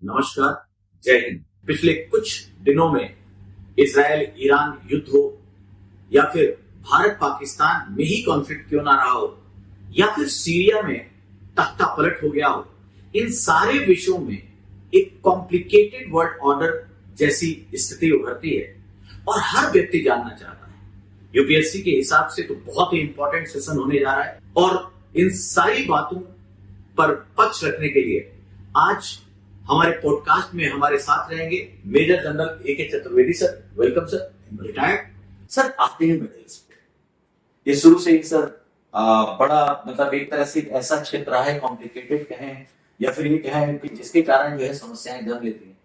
नमस्कार, जय हिंद। पिछले कुछ दिनों में इजराइल ईरान युद्ध हो या फिर भारत पाकिस्तान में ही कॉन्फ्लिक्ट क्यों ना रहा हो या फिर सीरिया में तख्ता पलट हो गया हो, इन सारे विषयों में एक कॉम्प्लिकेटेड वर्ल्ड ऑर्डर जैसी स्थिति उभरती है और हर व्यक्ति जानना चाहता है। यूपीएससी के हिसाब से तो बहुत ही इंपॉर्टेंट सेशन होने जा रहा है और इन सारी बातों पर पक्ष रखने के लिए आज हमारे पॉडकास्ट में हमारे साथ रहेंगे major general A K. Chaturvedi sir. Welcome sir, retired sir. आते हैं मिडिल ये शुरू से ही सर बड़ा मतलब एक तरह से ऐसा क्षेत्र रहा है, कॉम्प्लिकेटेड कहें या फिर ये कहें कि जिसके कारण जो है समस्याएं जन्म लेती हैं।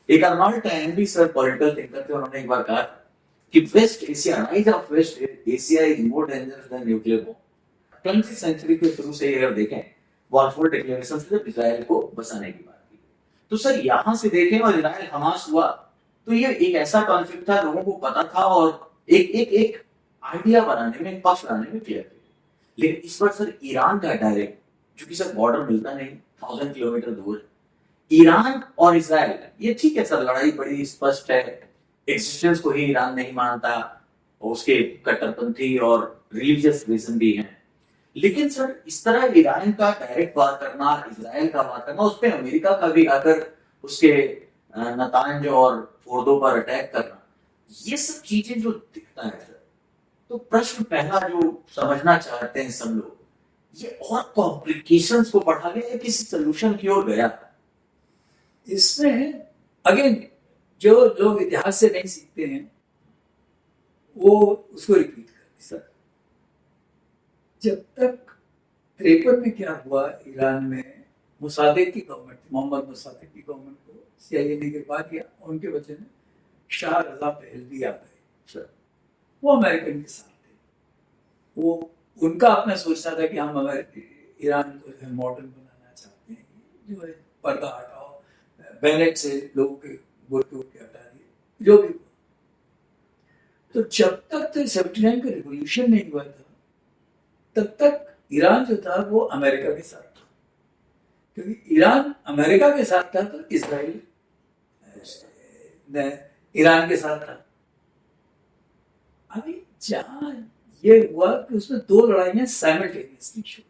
एक Arnold Toynbee sir political thinker थे, उन्होंने एक बार कहा कि West Asia, rise of West Asia is more dangerous than nuclear bomb. 20वीं सेंचुरी के शुरू से अगर देखें, वॉलफोर्ड डिक्लेरेशन से जब इजराइल को बसाने की बात की, तो सर यहां से देखें और इजराइल हमास हुआ तो ये एक ऐसा कॉन्फ्लिक्ट था, लोगों को पता था और एक एक एक आइडिया बनाने में, पक्ष बनाने में क्लियर थे। लेकिन इस बार सर ईरान का डायरेक्ट, क्योंकि सर बॉर्डर मिलता नहीं, 1000 किलोमीटर दूर है ईरान और इजराइल। ये ठीक है सर, लड़ाई बड़ी स्पष्ट है, एक्सिस्टेंस को ही ईरान नहीं मानता, उसके कट्टरपंथी और रिलीजियस रीजन भी हैं। लेकिन सर इस तरह ईरान का डायरेक्ट वार करना, इजराइल का वार करना, उस पर अमेरिका का भी आकर उसके नतांज और फोर्दों पर अटैक करना, ये सब चीजें जो दिखता है सर, तो प्रश्न पहला जो समझना चाहते हैं सब लोग, ये और कॉम्प्लिकेशंस को बढ़ा गया या किसी सोल्यूशन की ओर गया? इसमें अगेन जो लोग इतिहास से नहीं सीखते हैं वो उसको रिपीट करते। सर जब तक 53 में क्या हुआ, ईरान में मुसादेक की गवर्नमेंट, मोहम्मद मुसादेक की गवर्नमेंट को CIA ने गिरवा दिया, उनके वजह में शाह रजा पहलवी आ गए। वो अमेरिकन के साथ थे, वो उनका अपना सोचना था कि हम ईरान को मॉडर्न बनाना चाहते हैं, जो है पर्दा हटाओ, बेनेट से लोगों के बुरके हटा दिए, जो भी हुआ। तो जब तक 79 का रिवॉल्यूशन नहीं हुआ था, तब तक ईरान जो था वो अमेरिका के साथ था, क्योंकि ईरान अमेरिका के साथ था तो इजराइल ईरान के साथ था। अभी जहां ये हुआ कि उसमें दो लड़ाइयां साइमल्टेनियसली शुरू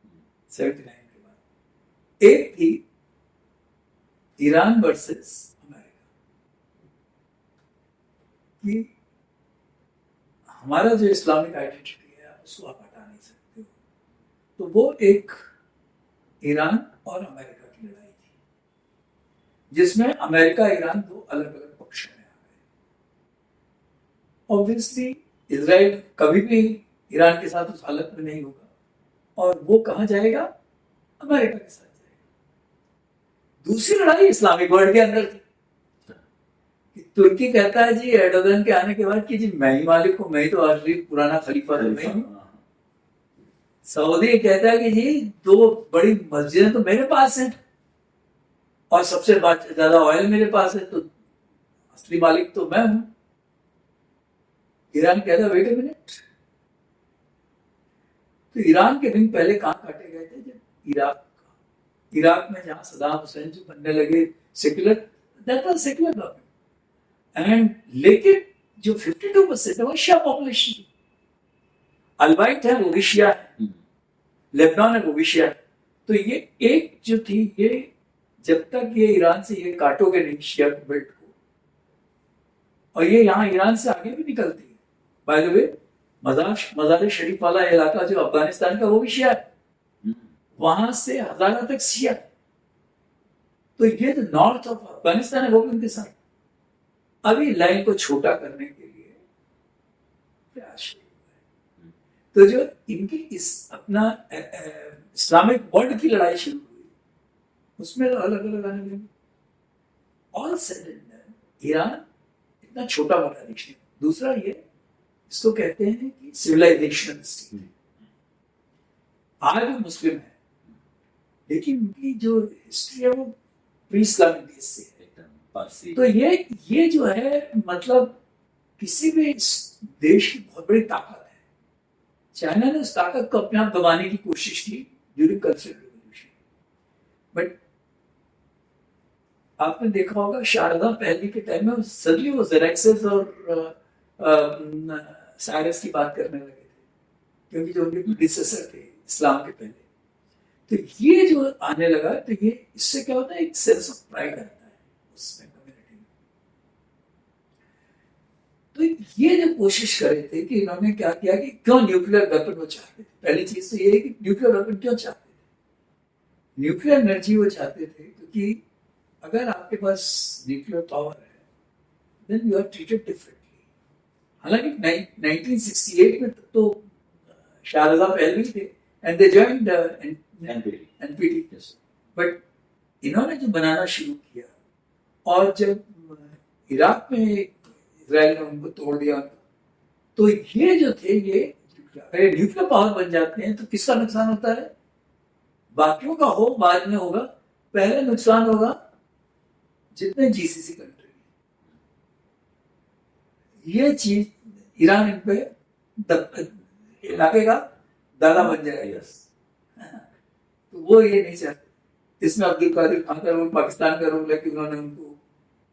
हुई 79 के बाद। एक थी ईरान वर्सेस अमेरिका, कि हमारा जो इस्लामिक आइडेंटिटी है उसको आप हटा नहीं सकते हो। तो वो एक ईरान और अमेरिका की लड़ाई थी, जिसमें अमेरिका ईरान दो अलग अलग पक्षों में आ गए। ऑब्वियसली इजराइल कभी भी ईरान के साथ उस हालत में नहीं होगा, और वो कहाँ जाएगा? अमेरिका के साथ जाएगा। दूसरी लड़ाई इस्लामिक वर्ल्ड के अंदर थी। तुर्की कहता है जी एर्डोगन के आने के बाद कि जी मैं ही मालिक हूं, मैं ही तो आखिरी पुराना खलीफा हूं। सऊदी कहता है कि जी दो बड़ी मस्जिदें तो मेरे पास हैं और सबसे ज्यादा ऑयल मेरे पास है, तो असली मालिक तो मैं हूं। ईरान कहता है वेट अ मिनट। तो ईरान के विंग पहले कहां काटे गए थे? जब इराक में जहां सदाम हुसैन जो बनने लगे secular, that was secular government. And लेकिन जो 52% है वो शिया पॉपुलेशन, अलबाइट है वो भी शिया है, लेबनान है वो भी शिया है। तो ये एक जो थी, ये जब तक ये ईरान से ये काटोगे नहीं शिया बेल्ट को, और ये यहाँ ईरान से आगे भी निकलती है। बाय द वे मजार शरीफ वाला इलाका जो अफगानिस्तान का वो भी शिया है, वहां से हजारा तक शिया। तो ये जो नॉर्थ ऑफ अफगानिस्तान है वो भी उनके साथ। अभी लाइन को छोटा करने के लिए प्रयास शुरू हुआ है। तो जो इनकी इस अपना इस्लामिक वर्ल्ड की लड़ाई शुरू हुई, उसमें तो अलग अलग आने लगे। All said and done, Iran इतना छोटा मोटा नहीं। दूसरा ये, इसको कहते हैं कि सिविलाइजेशन स्टेट। आज वो मुस्लिम है, लेकिन उनकी जो हिस्ट्री है वो प्री इस्लामिक देश से है। तो ये जो है, मतलब किसी भी देश की बहुत बड़ी ताकत है। चाइना ने उस ताकत को अपने आप दबाने की कोशिश की ड्यूरिंग कल्चरल रिवॉल्यूशन, बट आपने देखा होगा शारदा पहली के टाइम में सडनली वो जेरेक्सिस और साइरस की बात करने लगे थे, क्योंकि जो उनके प्रीडिसेसर थे इस्लाम के पहले। तो ये जो आने लगा, तो ये इससे क्या होता है, एक सेंस ऑफ प्राइड आता है उसमें, कम्युनिटी में। तो ये जो कोशिश कर रहे थे कि इन्होंने क्या किया कि क्यों न्यूक्लियर वेपन वो चाहते थे। पहली चीज तो ये है कि न्यूक्लियर वेपन क्यों चाहते थे। न्यूक्लियर एनर्जी वो चाहते थे क्योंकि अगर आपके पास न्यूक्लियर पावर है, then you are treated differently. हालांकि 1968 में तो शारदा पहलवी थे and they joined NPT, but इन्होंने जो बनाना शुरू किया, और जब इराक में इजराइल ने उनको तोड़ दिया, तो ये जो थे, ये अगर न्यूक्लियर पावर बन जाते हैं तो किसका नुकसान होता है, बाकियों का हो बाद में होगा, पहले नुकसान होगा जितने जीसीसी कंट्री। ये चीज ईरान इन पे इलाके का दादा बन जाएगा, तो वो ये नहीं चाहते। इसमें अब्दुल कादिर खान का रोल, पाकिस्तान का रोल है कि उन्होंने उनको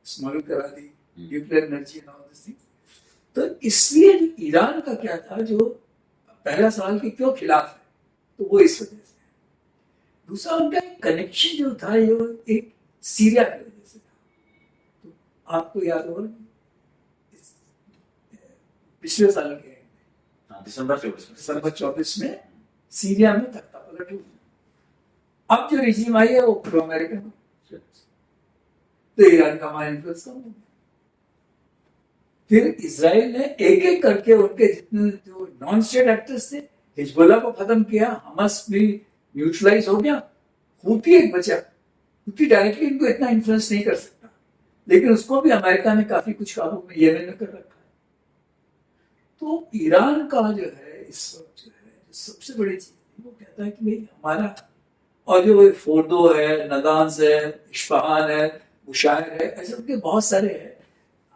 स्मगल करा दी nuclear energy and all this thing. तो इसलिए ईरान का क्या था, जो पहला सवाल कि क्यों खिलाफ है, तो वो इस वजह से। दूसरा उनका एक कनेक्शन जो था, ये एक सीरिया की वजह से था। तो आपको याद होगा पिछले साल के दिसंबर 24 में सीरिया में तख्ता पलट हुआ। अब जो रिजीम आई है वो प्रो अमेरिकन, तो ईरान का वहां इन्फ्लुएंस कम हो गया। फिर इसराइल ने एक एक करके उनके जितने जो नॉन स्टेट एक्टर्स थे, हिजबुल्लाह को खत्म किया, हमास भी न्यूट्रलाइज हो गया, हूती एक बचा। हूती डायरेक्टली इनको इतना इन्फ्लुएंस नहीं कर सकता, लेकिन उसको भी अमेरिका ने काफी कुछ काबू में येमेन में कर रखा है। तो ईरान का जो है इस वक्त जो है सबसे बड़ी चीज, वो कहता है कि भाई हमारा, और जो फोर्दो है, नदांस है, इस्फहान है, बुशायर है, ऐसे उनके बहुत सारे हैं,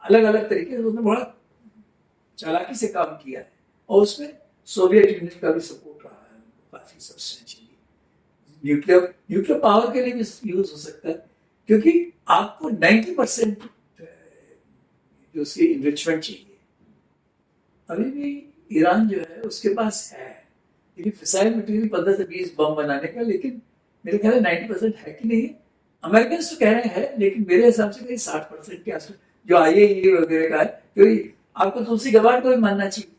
अलग अलग तरीके से उन्होंने बड़ा चालाकी से काम किया है, और उसमें सोवियत यूनियन का भी सपोर्ट रहा है काफी सब्सटेंशियली। न्यूक्लियर पावर के लिए भी यूज हो सकता है, क्योंकि आपको 90% जो उसकी इन्रिचमेंट चाहिए, अभी भी ईरान जो है उसके पास है, लेकिन फिसाइल मटेरियल 15 से 20 बम बनाने का, लेकिन मेरे ख्याल 90% है कि नहीं। अमेरिकन तो कह रहे हैं, लेकिन मेरे हिसाब से कहीं 60% के आसपास जो IAEA वगैरह का है, क्योंकि आपको दूसरी गवाह को भी मानना चाहिए।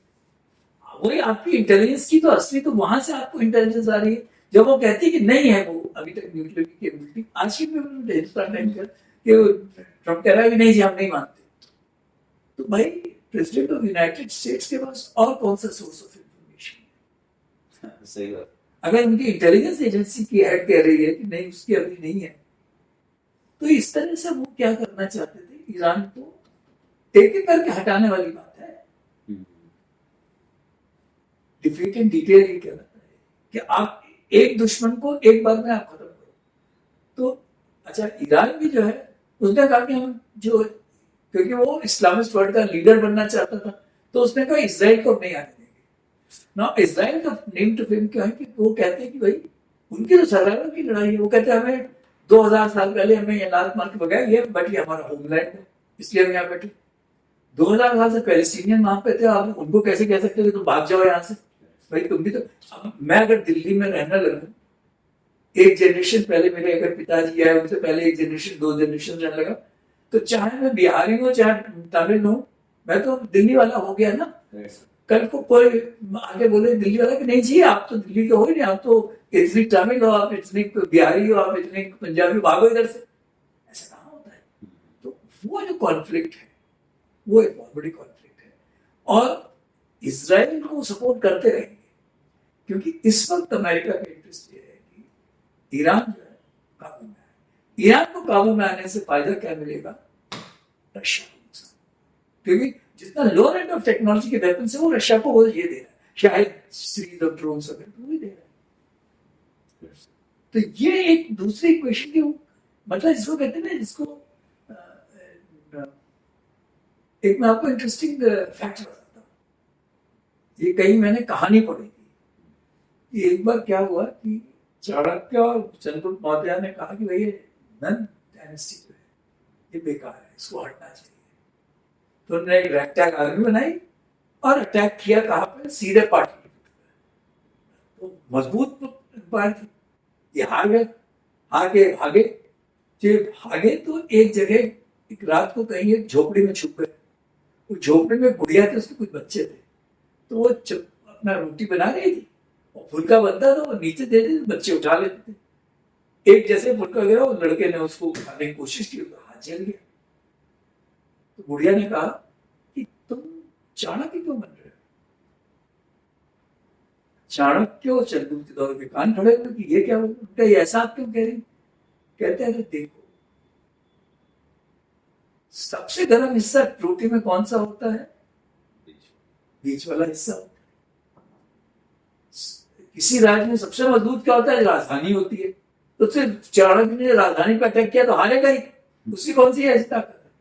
वही आपकी इंटेलिजेंस की तो असली, तो वहां से आपको इंटेलिजेंस आ रही है, जब वो कहती है कि नहीं है वो अभी तक न्यूक्लियर की कैपेबिलिटी। आज की हिंदुस्तान टाइम का कि ट्रम्प कह रहा है कि नहीं जी हम नहीं मानते, तो भाई प्रेसिडेंट ऑफ यूनाइटेड स्टेट्स के पास और कौन सा सोर्स ऑफ इंफॉर्मेशन है? सही बात। अगर उनकी इंटेलिजेंस एजेंसी की हेड कह रही है कि नहीं उसकी अभी नहीं है, तो इस तरह से वो क्या करना चाहते थे, ईरान को एक एक करके हटाने वाली बात है। डिफीट इन डिटेल ये कहलाता है कि आप एक दुश्मन को एक बार में आप खत्म करो। तो अच्छा, ईरान भी जो है उसने कहा कि हम जो, क्योंकि वो इस्लामिस्ट वर्ल्ड का लीडर बनना चाहता था, तो उसने कहा इसराइल को नहीं आने देंगे ना। इसराइल का नेम टू फेम क्या है कि वो कहते हैं कि भाई उनकी तो सर्वाइवल की लड़ाई है। वो कहते हैं हमें 2000 साल पहले हमें ये लात मार के भगाया, ये बट ये हमारा होमलैंड है, इसलिए हम यहाँ बैठे। 2000 साल से पैलेस्टीनियन वहां पे थे, आप उनको कैसे कह सकते थे तुम भाग जाओ यहाँ से? भाई तुम भी तो, मैं अगर दिल्ली में रहने लगा, एक जनरेशन पहले मेरे अगर पिताजी आए, उनसे पहले एक जनरेशन, 2 जनरेशन रहने लगा, तो चाहे मैं बिहारी हूँ चाहे तमिल हूँ, मैं तो दिल्ली वाला हो गया ना। कल को कोई आगे बोले दिल्ली वाला कि नहीं जी आप तो दिल्ली के हो ही नहीं, आप तो इतनी तमिल हो, आप इतनी बिहारी हो, आप इतने पंजाबी, भागो इधर से। ऐसा कहाँ होता है? तो वो जो कॉन्फ्लिक्ट है वो एक बहुत बड़ी कॉन्फ्लिक्ट है, और इसराइल को सपोर्ट करते रहेंगे, क्योंकि इस वक्त अमेरिका का इंटरेस्ट ये है कि ईरान जो है काबू में आए। ईरान को काबू में आने से फायदा क्या मिलेगा? रशिया को नुकसान, क्योंकि जितना लोअर एंड ऑफ टेक्नोलॉजी के वेपन से वो रशिया को वो ये दे रहा है, शायद सीरीज ऑफ ड्रोन्स वगैरह वो भी दे रहा है। तो ये एक दूसरी क्वेश्चन की, मतलब इसको कहते हैं ना, जिसको एक मैं आपको इंटरेस्टिंग फैक्ट बताता हूँ। ये कहीं मैंने कहानी पढ़ी थी। एक बार क्या हुआ कि चाणक्य और चंद्रगुप्त मौर्य ने कहा कि भाई नन डायनेस्टी जो है ये बेकार है, इसको हटना चाहिए। तो उन्होंने एक रैगटैग आर्मी बनाई और अटैक किया कहाँ पे, सीधे पार्टी। तो मजबूत पार्टी, ये हार गए, हार के भागे। जब भागे तो एक जगह, एक रात को कहीं एक झोपड़ी में छुप गए। वो झोपड़ी में बुढ़िया थे, उसके कुछ बच्चे थे, तो वो अपना रोटी बना रही थी और फुल्का बनता था, वो नीचे दे देते, बच्चे उठा लेते थे। एक जैसे फुल्का गिरा, वो लड़के ने उसको उठाने की कोशिश की, उसका हाथ जल गया। तो बुढ़िया ने कहा कि तुम चाणक्य क्यों बन रहे हो? चाणक्य और चंद्रगुप्त दौर के कान खड़े हुए कि ये क्या हो, उनका ये ऐसा आप क्यों कह रही? कहते हैं देखो, सबसे गर्म हिस्सा रोटी में कौन सा होता है? बीच वाला हिस्सा होता है। किसी राज्य में सबसे मजबूत क्या होता है? राजधानी होती है। तो सिर्फ चाणक्य ने राजधानी पर अटैक किया तो हारेगा ही, उसकी कौन सी ऐसी ताकत है?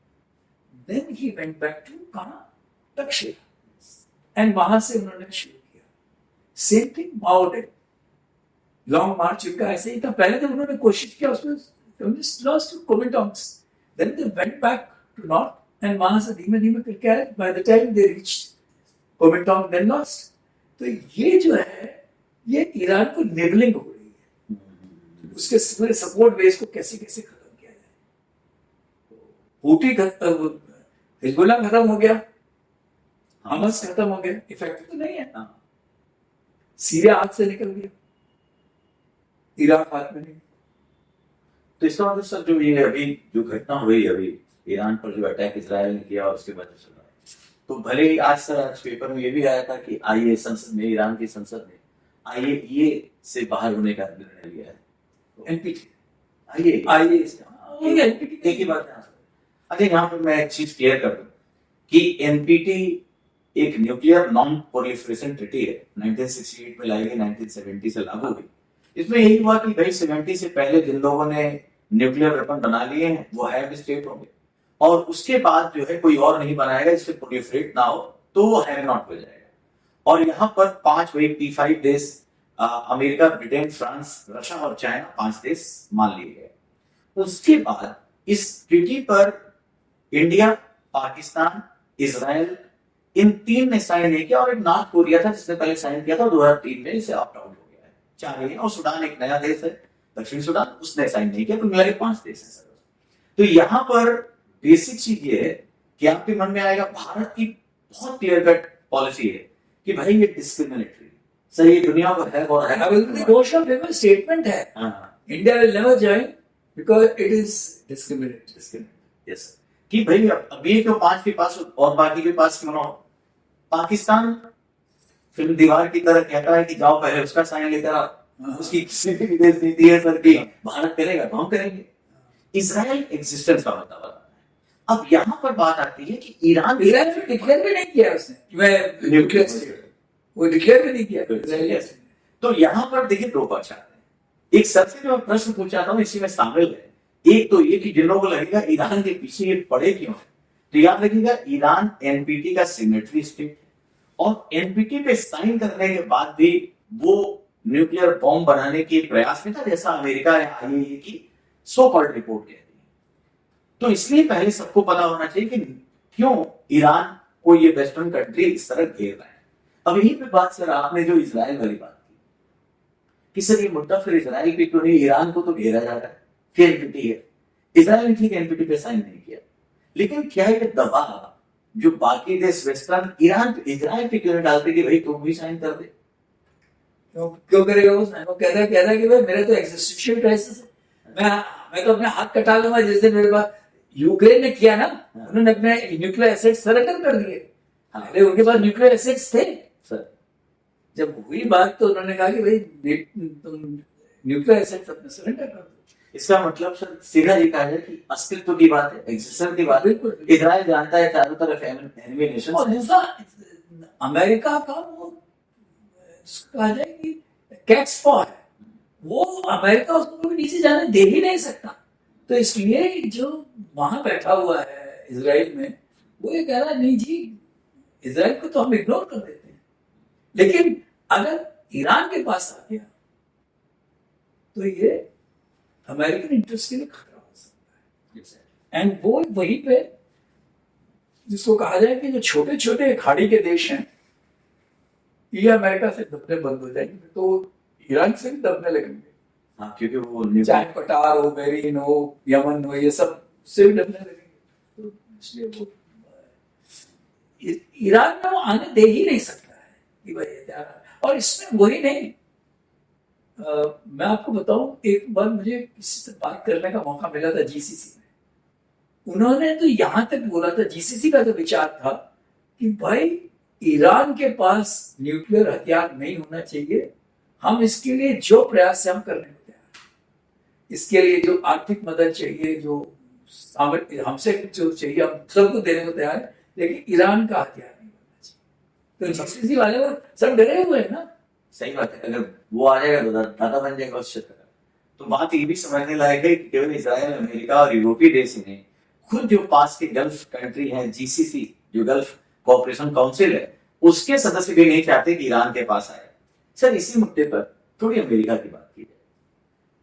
Then he went back to कहाँ? तक्षशिला, एंड वहां से उन्होंने शुरू किया। सेम थिंग माओ डे, लॉन्ग मार्च उनका ऐसे ही था। पहले तो उन्होंने कोशिश किया, उसमें communist lost to Kuomintangs, then they went back to north, and वहां से धीमे धीमे करके आए। By the time they reached Kuomintang, then lost. तो ये जो है, ये ईरान को निबलिंग हो रही है, उसके पूरे सपोर्ट बेस को कैसे कैसे खत्म किया जाए। हूटी हिजबुल्लाह खत्म हो गया, हमास खत्म हो गया, इफेक्टिव तो नहीं है। सीरिया हाथ से निकल गया, इराक हाथ में नहीं। तो इसका मतलब सर, जो ये अभी जो घटना हुई अभी ईरान पर, जो अटैक इजराइल ने किया और उसके बाद जो चला, तो भले ही आज सर, आज पेपर में ये भी आया था कि आईए संसद में, ईरान की संसद ने आईए से बाहर होने का निर्णय लिया है। एनपीटी, आईए एक ही बात है। अच्छा, यहाँ पर मैं एक चीज क्लियर कर दूं कि एनपीटी एक न्यूक्लियर नॉन प्रोलिफरेशन ट्रीटी है, 1968 में लाई गई, 1970 से लागू हुई। इसमें यही हुआ कि भाई 70 से पहले जिन लोगों ने न्यूक्लियर वेपन बना लिए हैं वो हैव स्टेट होंगे, और उसके बाद जो है कोई और नहीं बनाएगा जिससे प्रोलिफरेट ना हो, तो वो हैव नॉट हो जाएगा। और यहाँ पर 5 वही P5 देश, अमेरिका, ब्रिटेन, फ्रांस, रशिया और चाइना, 5 देश मान लिए गए। उसके बाद इस ट्रीटी पर इंडिया, पाकिस्तान, इजराइल, इन 3 ने साइन नहीं किया, और एक नॉर्थ कोरिया था जिसने पहले साइन किया था, 2003 में इसे ऑप्ट आउट हो गया है। 4 ही हैं, और सूडान एक नया देश है, दक्षिण सूडान, उसने साइन नहीं किया। कुल मिला के 5 देश है सर। तो यहाँ पर बेसिक चीज ये है कि आपके मन में आएगा, भारत की बहुत क्लियर कट पॉलिसी है कि भाई ये डिस्क्रिमिनेटरी, सर ये दुनिया को है और है, घोषणा पेपर स्टेटमेंट है, India will never join because it is discriminatory. Yes, कि भाई अभी तो 5 के पास और बाकी के पास क्यों ना हो। पाकिस्तान फिल्म दीवार की तरह कहता है कि जाओ पहले उसका साइन लेकर आओ, उसकी विदेश नीति है सर कि भारत करेगा तो हम करेंगे। इजराइल एग्जिस्टेंस का मतलब है। अब यहाँ पर बात आती है कि ईरान डिक्लेयर भी नहीं किया उसने, मैं न्यूक्लियर, वो डिक्लेयर भी नहीं किया। तो यहाँ पर देखिए 2 पक्ष आते हैं। एक सबसे जो प्रश्न पूछा था इसी में शामिल है, एक तो ये कि जिन लोगों को लगेगा ईरान के पीछे ये पड़े क्यों, तो याद रखिएगा ईरान एनपीटी का सिग्नेटरी स्टेट है, और एनपीटी पे साइन करने के बाद भी वो न्यूक्लियर बॉम्ब बनाने के प्रयास में था, जैसा अमेरिका या आईएईए की सो कॉल्ड रिपोर्ट कहती है। तो इसलिए पहले सबको पता होना चाहिए कि क्यों ईरान को ये वेस्टर्न कंट्री इस तरह घेर रहा है। अब यही पे बात सर, आपने जो इजराइल वाली बात की कि सर ये मुद्दा फिर इजराइल पे क्यों नहीं, ईरान को तो घेरा जा रहा है, फिर एनपीटी है, इजराइल ने ठीक एनपीटी पे साइन नहीं किया, लेकिन क्या ये दबाव जो बाकी देश वेस्टर्न ईरान पे, इजराइल पे क्यों नहीं डालते कि भाई तुम भी साइन कर दे? क्यों करेगा वो? कहता है कि भाई मेरे तो एक्जिस्टेंशियल क्राइसिस है, मैं तो अपने हाथ कटा लूंगा जिस दिन मेरे पास। यूक्रेन ने किया ना, उन्होंने अपने न्यूक्लियर एसेट्स सरेंडर कर दिए। पहले उनके पास न्यूक्लियर एसेट्स थे सर, जब हुई बात तो उन्होंने कहा कि भाई तुम न्यूक्लियर एसेट्स अपने सरेंडर कर दो। इसका मतलब सर सीधा ये कहा जाए कि अस्तित्व की बात है, एग्जिस्टेंस की बात है। इजराइल जानता है चारों तरफ एनिमी नेशन, और दूसरा अमेरिका का वो कहा जाए कि कैट्स पॉ है, वो अमेरिका उसको कभी नीचे जाने दे ही नहीं सकता। तो इसलिए जो वहां बैठा हुआ है इजराइल में, वो ये कह रहा है नहीं जी, इजराइल को तो हम इग्नोर कर देते हैं, लेकिन अगर ईरान के पास आ गया तो ये अमेरिकन इंटरेस्ट के लिए खतरा हो सकता है। एंड वो वहीं पे जिसको कहा जाए कि जो छोटे छोटे खाड़ी के देश हैं ये अमेरिका से दबने बंद हो जाएंगे तो ईरान से भी दबने लगेंगे। हाँ, क्योंकि वो चाहे कटार हो, बहरीन हो, यमन हो, ये सब से भी डरने लगेंगे। तो इसलिए वो ईरान में वो आने दे ही नहीं सकता है कि भाई हथियार। और इसमें वही नहीं, मैं आपको बताऊं, एक बार मुझे किसी से बात करने का मौका मिला था जीसीसी में। उन्होंने तो यहां तक बोला था, जीसीसी का जो विचार था कि भाई ईरान के पास न्यूक्लियर हथियार नहीं होना चाहिए, हम इसके लिए जो प्रयास है हम करने को तैयार हैं। इसके लिए जो आर्थिक मदद चाहिए, जो हमसे जो चाहिए हम सबको देने को तैयार है, लेकिन ईरान का हथियार नहीं बनना चाहिए। तो जीसीसी वाले वो सब डरे हुए हैं ना। सही बात है, अगर वो आ जाएगा तो दादा बन जाएगा उस क्षेत्र का। तो बात ये भी समझने लायक है कि केवल इजराइल, अमेरिका और यूरोपीय देश ही नहीं, खुद जो पास के गल्फ कंट्री हैं, जीसीसी जो गल्फ कोऑपरेशन काउंसिल है, उसके सदस्य भी नहीं चाहते कि ईरान के पास आए। सर, इसी मुद्दे पर थोड़ी अमेरिका की बात की जाए।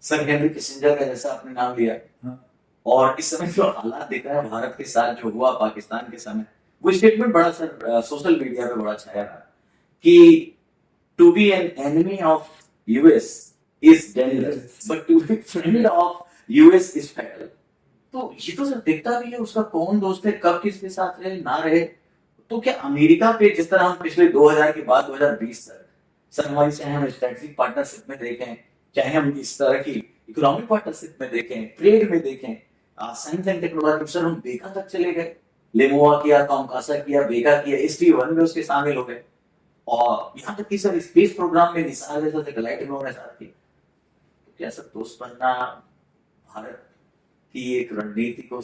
सर हेनरी किसिंजर का जैसा आपने नाम लिया, और इस समय जो हालात दिख रहा है भारत के साथ जो हुआ पाकिस्तान के समय, वो स्टेटमेंट बड़ा सर सोशल मीडिया पे बड़ा छाया था कि to be an enemy of US is dangerous but to be friend of US is fatal. तो ये तो सर दिखता भी है उसका कौन दोस्त है, कब किसके साथ रहे ना रहे। तो क्या अमेरिका पे जिस तरह हम पिछले 2000 के बाद 2020 तक सर हमारी, चाहे हम स्ट्रेटेजिक पार्टनरशिप में देखें, चाहे हम इस तरह की इकोनॉमिक पार्टनरशिप में देखें, ट्रेड में देखें, साइंस एंड टेक्नोलॉजी, सर हम बेका तक चले गए, लेमोवा किया, कॉमकासा किया, बेका किया, ST1 में उसके शामिल हो गए, और यहाँ तक कि सर स्पेस प्रोग्राम में निसार जैसा सैटेलाइट इन्होंने साथ की। तो क्या सर दोस्त बनना भारत की एक रणनीति को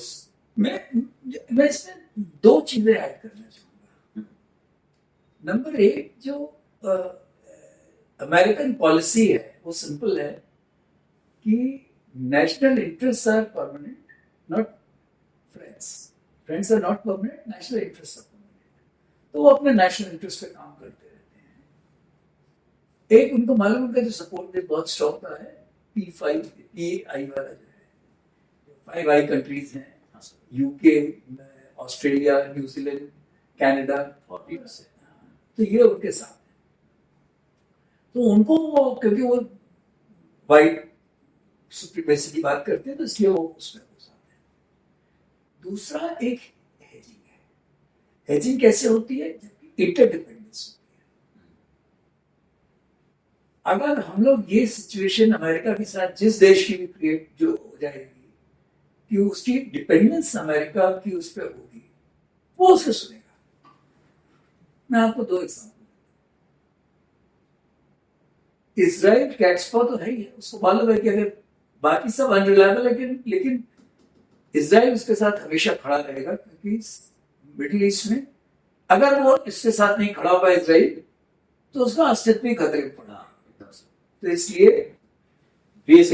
मैं इसमें दो चीजें ऐड करना चाहूंगा। नंबर एक, जो अमेरिकन पॉलिसी है वो सिंपल है कि national interest are permanent, not friends. Friends are not permanent, national interest are permanent. तो वो अपने नेशनल इंटरेस्ट पे काम करते रहते हैं। एक उनको मालूम, उनका जो सपोर्ट भी बहुत स्ट्रॉन्ग रहा है P5 PI वाला जो है, 5 कंट्रीज हैं, यूके, ऑस्ट्रेलिया, न्यूजीलैंड, कनाडा और यूएसए, तो ये उनके साथ है। तो उनको क्योंकि वो वाइट सुप्रीमेसी की बात करते हैं तो इसलिए वो उसमें हो साथ है। दूसरा एक हेजिंग है। हेजिंग कैसे होती है? इंटरडिपेंडेंस होती है। अगर हम लोग ये सिचुएशन अमेरिका के साथ जिस देश की भी क्रिएट जो हो जाएगी कि उसकी डिपेंडेंस अमेरिका की उस पर होगी, वो उसे सुनेगा। मैं आपको 2 एग्जाम्पल, इजराइल कैट्सपा तो है ही है, उसको मालूम है कि अगर बाकी सब अनरिलायबल है, लेकिन इजराइल उसके साथ हमेशा खड़ा रहेगा, क्योंकि मिडिल ईस्ट में अगर वो इसके साथ नहीं खड़ा हुआ इजराइल तो उसका अस्तित्व भी खतरे में पड़ा। तो इसलिए बेस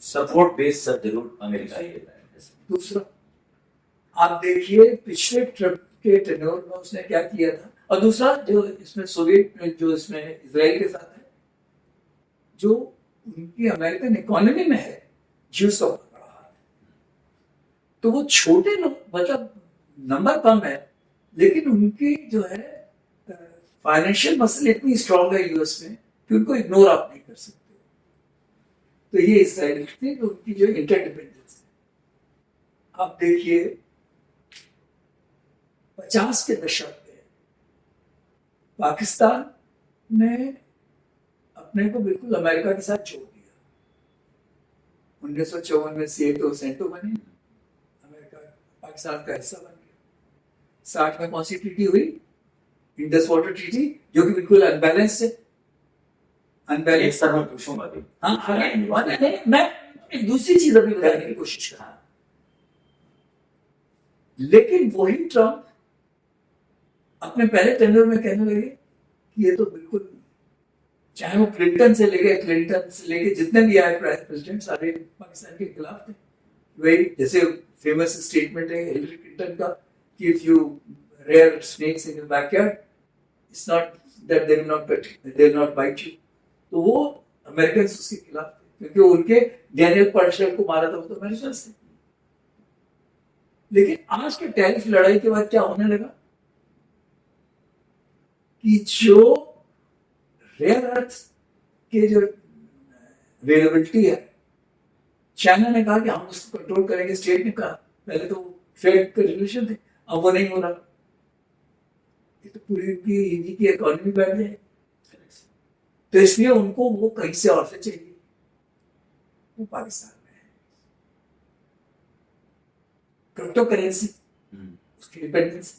सपोर्ट बेस सब जरूर अमेरिका ही देता है। दूसरा, आप देखिए पिछले ट्रम्प के टेन्योर में उसने क्या किया था। और दूसरा, जो इसमें सोवियत, जो इसमें इजराइल के साथ है, जो उनकी अमेरिकन इकोनॉमी में है, ज्यूस का बहुत बड़ा हाथ है। तो वो छोटे लोग, मतलब नंबर कम है, लेकिन उनकी जो है फाइनेंशियल मसल इतनी स्ट्रांग है यूएस में कि उनको इग्नोर आप नहीं कर सकते। तो ये इजराइल की उनकी जो इंटरडिपेंडेंस है। आप देखिए 50 के दशक में पाकिस्तान ने अपने को बिल्कुल अमेरिका के साथ जोड़ दिया। 1954 में सीएटो सेंटो बने, अमेरिका पाकिस्तान का हिस्सा बन गया। 60 में कौन सी ट्रीटी हुई? इंडस वाटर ट्रीटी, जो कि बिल्कुल अनबैलेंस है। अनबैलेंस सर मैं पूछूंगा अभी। हाँ, मैं एक दूसरी चीज अभी बताने की कोशिश कर रहा हूं। लेकिन वही ट्रम्प अपने पहले टेन्योर में कहने लगे कि ये तो बिल्कुल, चाहे वो क्लिंटन से लेके जितने भी आए प्रेसिडेंट, सारे पाकिस्तान के खिलाफ थे। वही जैसे फेमस स्टेटमेंट है हिलरी क्लिंटन का कि if you rear snakes in your backyard, it's not that they will not bite you. तो वो अमेरिकन उसके खिलाफ थे, क्योंकि उनके डैनियल पर्शर को मारा था, वो तो अमेरिकन थे। लेकिन आज के टैरिफ लड़ाई के बाद क्या होने लगा कि जो रेयर अर्थ के जो अवेलेबिलिटी है, चाइना ने कहा कि हम उसको कंट्रोल करेंगे, स्टेट ने कहा, पहले तो ट्रेड के रिलेशन थे, अब वो नहीं हो रहा, ये तो पूरी इंडिया की इकोनॉमी बैठ जाए, तो इसलिए उनको वो कहीं से और से चाहिए, वो पाकिस्तान में है क्रिप्टो करेंसी, उसकी डिपेंडेंस।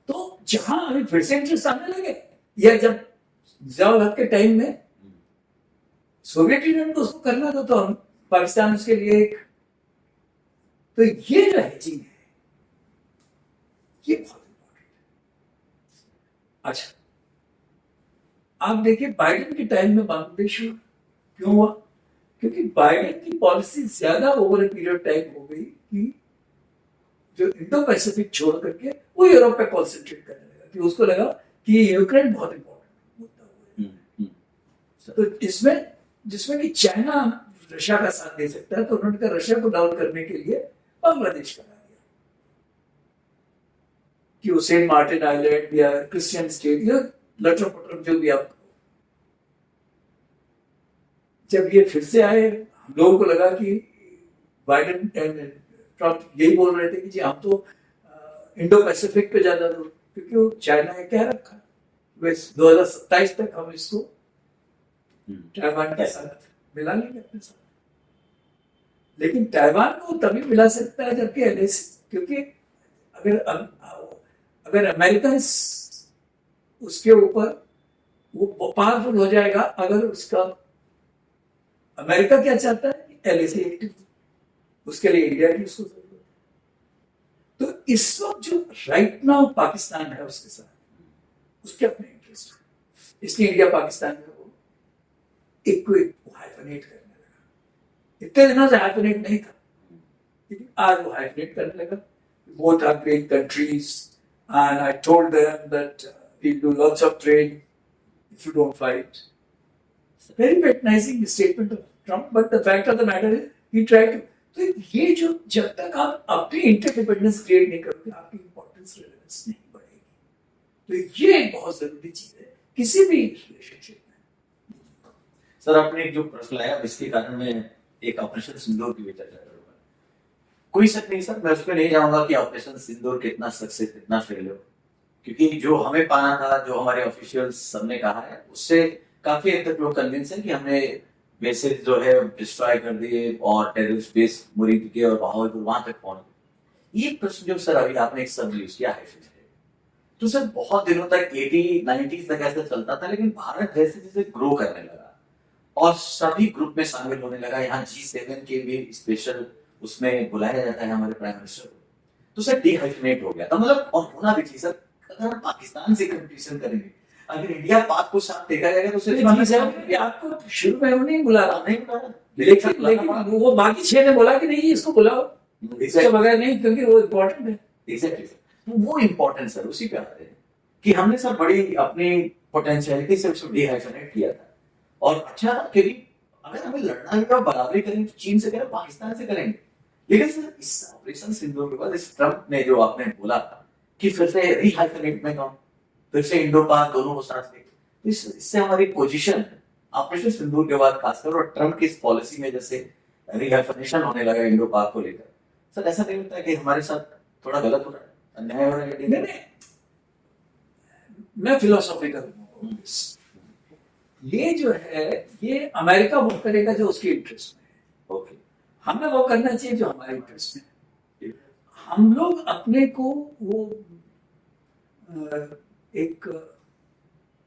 तो जहां अभी फिर से इंटरेस्ट आने लगे, या जब जवाहर हक के टाइम में सोवियत यूनियन को उसको करना था, तो हम पाकिस्तान उसके लिए एक, तो ये जो हेजिंग है ये बहुत इंपॉर्टेंट है। अच्छा, आप देखिए बाइडेन के टाइम में बांग्लादेश क्यों हुआ? क्योंकि बाइडेन की पॉलिसी ज्यादा ओवर ए पीरियड टाइम हो गई कि जो इंडो पैसिफिक छोड़ करके वो यूरोप पे कॉन्सेंट्रेट करने लगा, कि उसको लगा कि यूक्रेन बहुत इंपॉर्टेंट मुद्दा हुआ। तो इसमें जिसमें कि चाइना रशिया का साथ दे सकता है, तो उन्होंने कहा रशिया को डाउन करने के लिए बांग्लादेश करा दिया, कि वो सेंट मार्टिन आइलैंड या क्रिश्चियन स्टेट या लटर पटर जो भी आप, जब ये फिर से आए, हम लोगों को लगा कि बाइडेन एंड ट्रम्प यही बोल रहे थे कि जी हम तो इंडो पैसिफिक पे ज्यादा दूर, क्योंकि वो चाइना ने कह रखा है 2027 तक हम इसको ताइवान के साथ मिला लेंगे अपने साथ। लेकिन ताइवान को तभी मिला सकता है जबकि एलएसी, क्योंकि अगर अमेरिका उसके ऊपर वो पावरफुल हो जाएगा, अगर उसका, अमेरिका क्या चाहता है, एलएसी एक्टिव, उसके लिए इंडिया की उसको जरूरत है। तो इस वक्त जो राइट नाउ पाकिस्तान है उसके साथ, उसके अपने इंटरेस्ट है, इसलिए इंडिया पाकिस्तान में वो एक हाइफनेट करने लगा। इतने दिनों से हाइफनेट नहीं था, लेकिन आज वो हाइफनेट करने लगा। Both are great countries and I told them that we'll do lots of trade if you don't fight. It's a very patronizing statement of Trump, but the fact of the matter is he tried to. तो ये जो जब तक आप अपनी interdependence create नहीं करोगे, आपकी इंपॉर्टेंस रेलेवेंस नहीं बढ़ेगी। तो ये एक बहुत जरूरी चीज है किसी भी रिलेशनशिप में। सर, आपने एक जो प्रश्न लाया, इसके कारण मैं एक ऑपरेशन सिंदूर की भी चर्चा करूंगा। कोई शक नहीं सर, मैं उसमें नहीं जाऊंगा कि ऑपरेशन सिंदूर कितना सक्सेस, कितना फेल हो, क्योंकि जो हमें पाना था, जो हमारे ऑफिशियल्स सबने कहा है, उससे काफी हद तक लोग कन्विंस हैं कि हमने बेसेस जो है डिस्ट्रॉय कर दिए और टेररिस्ट बेस मुरीद के और बहावलपुर वहां तक पहुंच गए। ये प्रश्न जो सर अभी आपने एक शब्द यूज किया है, तो सर बहुत दिनों तक 80-90s तक ऐसा चलता था, लेकिन भारत जैसे जैसे ग्रो करने लगा और सभी ग्रुप में शामिल होने लगा, यहाँ G7 के भी स्पेशल उसमें बुलाया जाता है हमारे प्राइम मिनिस्टर को, तो सर डिहाइड्रेट हो गया था, मतलब, और होना भी चाहिए सर। अगर हम पाकिस्तान से कंपटीशन करेंगे, अगर इंडिया पाक को साथ देखा जाएगा तो सिर्फ आपको शुरू में नहीं बुला रहा, नहीं बुला रहा, लेकिन वो बाकी 6 ने बोला कि नहीं इसको बुलाओ, इसके बगैर नहीं, क्योंकि वो इम्पोर्टेंट है। एग्जैक्टली सर, वो इम्पोर्टेंट सर उसी पे आते हैं कि हमने सर बड़ी अपनी पोटेंशियलिटी से उसको डिहाइड्रेट किया था, और अच्छा था, क्योंकि अगर हमें लड़ना है बराबरी करेंगे तो चीन से करें, पाकिस्तान से करेंगे। लेकिन सर इस ऑपरेशन सिंदूर के बाद इस ट्रम्प ने जो आपने बोला था कि फिर से रिहाइफनेट में कौन, फिर से इंडो पाक दोनों को साथ लेके, इससे हमारी पोजीशन ऑपरेशन सिंदूर के बाद खासकर, और ट्रम्प की इस पॉलिसी में जैसे रिहाइफनेशन होने लगा इंडो पाक को लेकर, सर ऐसा नहीं होता कि हमारे साथ थोड़ा गलत हो रहा है, अन्याय हो रहा है? नहीं, मैं फिलोसॉफिकल हूँ, ये जो है ये अमेरिका वो करेगा जो उसके इंटरेस्ट में है, ओके, हमें वो करना चाहिए जो हमारे इंटरेस्ट में है। हम लोग अपने को वो एक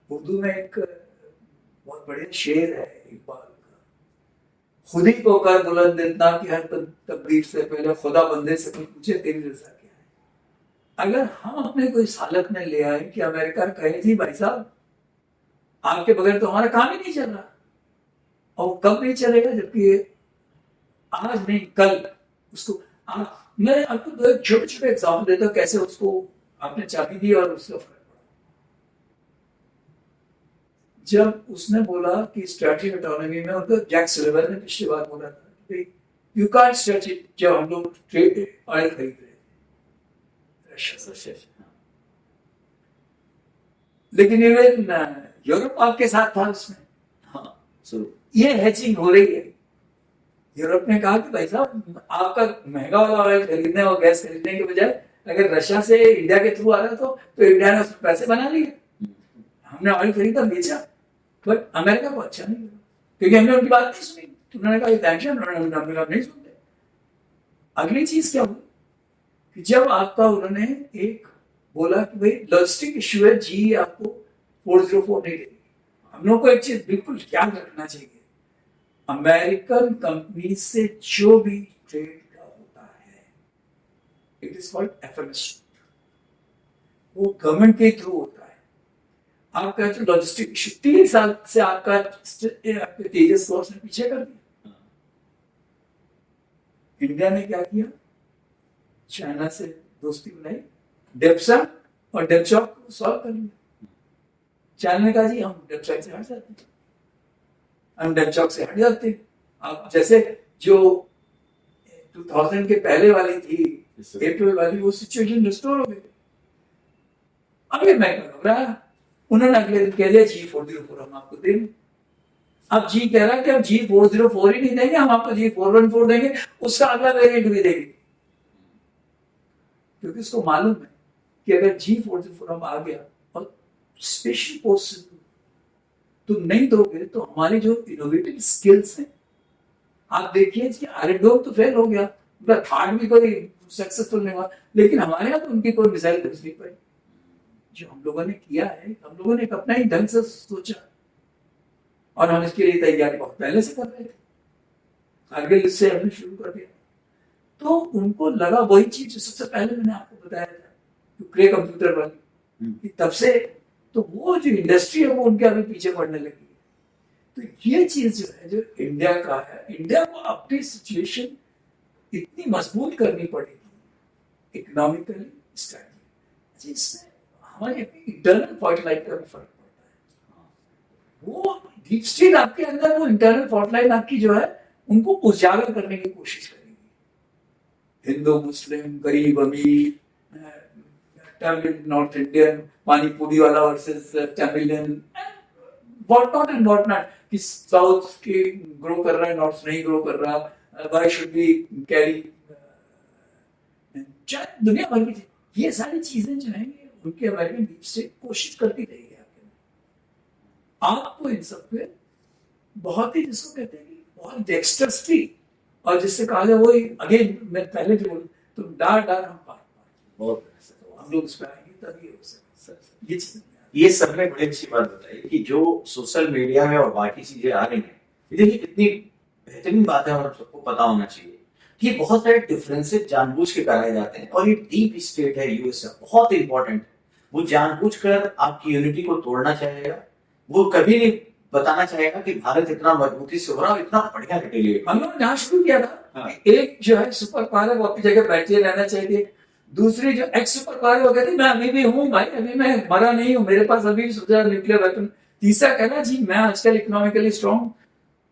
उर्दू में एक बहुत बढ़िया शेर है इकबाल का, खुद ही को कर बुलंद इतना कि हर तकदीर से पहले खुदा बंदे से पूछे तेरी रजा क्या है। अगर हम अपने को इस हालत में ले आए कि अमेरिका कहे जी भाई साहब आपके बगैर तो हमारा काम ही नहीं चल रहा, और कब नहीं चलेगा, जबकि आज नहीं कल उसको मैं आपको दो छोटे छोटे एग्जाम्पल देता हूँ कैसे उसको आपने चाबी दी और उसका फर्क पड़ा। जब उसने बोला कि स्ट्रैटेजिक ऑटोनॉमी में, उनको जैक सुलिवन ने पिछली बार बोला था यू कांट स्ट्रेच इट, जब हम लोग ट्रेड ऑयल खरीद रहे थे, रशिया से। लेकिन इवन यूरोप आपके साथ था उसमें। हाँ, so, ये हैचिंग हो रही है। यूरोप ने कहा कि भाई साहब आपका महंगा वाला ऑयल खरीदने और गैस खरीदने के बजाय अगर रशिया से इंडिया के थ्रू आ रहा तो इंडिया ने उसमें पैसे बना लिए। हमने ऑयल खरीदा बेचा, बट अमेरिका को अच्छा नहीं लगा क्योंकि हमने उनकी बात नहीं सुनी। उन्होंने कहा टेंशन, उन्होंने कहा नहीं सुनते। अगली चीज क्या हुई कि जब आपका उन्होंने एक बोला कि भाई लॉजिस्टिक इश्यू है जी, आपको 404 नहीं देगी। हम लोग को एक चीज बिल्कुल याद रखना चाहिए, अमेरिकन कंपनी से जो भी ट्रेड का होता है इट इज कॉल्ड एफएमएस, वो गवर्नमेंट के थ्रू होता है। आपका जो लॉजिस्टिक इश्यू 3 साल से आपके तेजस फोर्स ने पीछे कर दिया। इंडिया ने क्या किया, चाइना से दोस्ती बनाई, डेप्सा और डेपचॉक को सॉल्व कर लिया। चाइना ने कहा जी हम डेपचॉक से हट जाते हैं, हम डेपचॉक से हट जाते हैं। अब जैसे जो 2000 के पहले वाली थी अप्रैल वाली, वो सिचुएशन रिस्टोर हो गई। अभी मैं घबराया, उन्होंने अगले दिन कह दिया G404 हम आपको देंगे। अब जी कह रहा है कि हम G404 ही नहीं देंगे, हम आपको G414 देंगे, उसका अगला वेरिएंट भी देंगे, क्योंकि उसको मालूम है कि अगर G404 हम आ गया और स्पेशल पोस्ट तो नहीं दोगे तो हमारी जो इनोवेटिव स्किल्स हैं, आप देखिए कि आयरन तो फेल हो गया, हार्ड भी कोई सक्सेसफुल नहीं हुआ, लेकिन हमारे यहाँ तो उनकी कोई मिसाइल घुस नहीं पाई। जो हम लोगों ने किया है, हम लोगों ने अपना ही ढंग से सोचा और हम इसके लिए तैयारी बहुत पहले से कर रहे थे। कारगिल से हमने शुरू कर दिया, तो उनको लगा वही चीज जो सबसे पहले मैंने आपको बताया था, ग्रे कंप्यूटर वाली, तब से तो वो जो इंडस्ट्री है वो उनके अभी पीछे पड़ने लगी है। तो ये चीज जो है, जो इंडिया का है, इंडिया को अपनी सिचुएशन इतनी मजबूत करनी पड़ेगी इकोनॉमिकली, स्ट्रेटजी, इसमें हमारे इंटरनल फॉल्ट-लाइन का भी फर्क पड़ता है। वो डीप स्टेट आपके अंदर वो इंटरनल फॉल्ट-लाइन आपकी जो है उनको उजागर करने की कोशिश करेगी। हिंदू मुस्लिम, गरीब अमीर, तमिल नॉर्थ इंडियन, पानीपुरी वाला versus Tamilian, what not and what not, कि साउथ की ग्रो कर रहा है, नॉर्थ नहीं ग्रो कर रहा, व्हाई शुड बी कैरी, दुनिया भर की ये सारी चीजें जो हैं उनके अमेरिकन डीप स्टेट कोशिश करती रही है। आपको इन सब पे बहुत ही, जिसको कहते हैं कि बहुत डेक्स्टरली, और जिससे कहा जाए वही अगेन मैं पहले जो बोलूं तो डार डार हम पार बहुत हम लोग उस पर आएंगे तभी हो सकता। ये चीज, ये सब में बड़ी अच्छी बात बताई कि जो सोशल मीडिया में और बाकी चीजें आ रही हैं, देखिए कितनी बेहतरीन बात है और हम सबको पता होना चाहिए कि ये बहुत सारे डिफरेंसेस जानबूझ के कराए जाते हैं। और ये डीप स्टेट है यूएसए, बहुत इंपॉर्टेंट, वो जानबूझकर आपकी यूनिटी को तोड़ना चाहेगा, वो कभी नहीं बताना चाहेगा कि भारत इतना मजबूती से हो रहा है, इतना बढ़िया रिटेलिएट। हम लोग जहाँ शुरू किया था, एक जो है सुपर पावर वो अपनी जगह बैठे रहना चाहिए, दूसरी जो एक्स सुपर पावर वो कहती मैं अभी भी हूँ भाई, अभी मैं मरा नहीं हूँ, मेरे पास अभी न्यूक्लियर वेपन, तीसरा कहना जी मैं आजकल इकोनॉमिकली स्ट्रॉन्ग,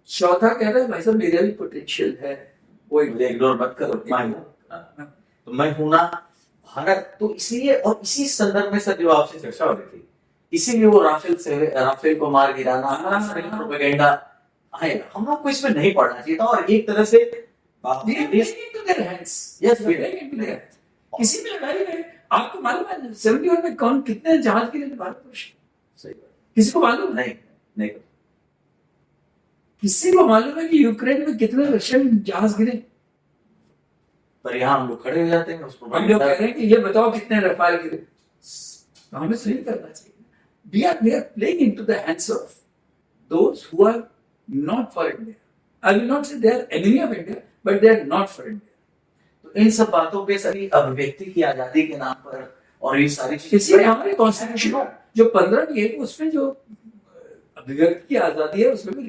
चौथा कह रहा है भाई साहब मेरा भी पोटेंशियल है, वो इग्नोर मत करो, तो मैं हूं ना भारत। तो इसलिए और इसी संदर्भ में सर जो आपसे चर्चा हो रही थी, इसीलिए वो राफेल को मार गिराना, प्रोपेगेंडा आएगा, हम लोग को इसमें नहीं पड़ना चाहिए था। और एक तरह से किसी भी लड़ाई में आपको मालूम है 71 में कौन कितने जहाज गिरे थे भारतवर्ष, किसी को मालूम नहीं, किसी को मालूम है कि यूक्रेन में कितने रशियन जहाज गिरे, पर यहाँ हम लोग खड़े हो जाते हैं उसको, हम लोग कह रहे हैं कि ये बताओ कितने रफाल गिरे। तो हमें सही करना चाहिए। We are playing into the hands of those who are not for India. I will not say they are enemy of India, but they are not for India. तो इन सब बातों पे सभी अभिव्यक्ति की आजादी के नाम पर और ये सारी चीजें हमारे कॉन्स्टिट्यूशन जो 15 की है उसमें जो अभिव्यक्ति की आजादी है उसमें भी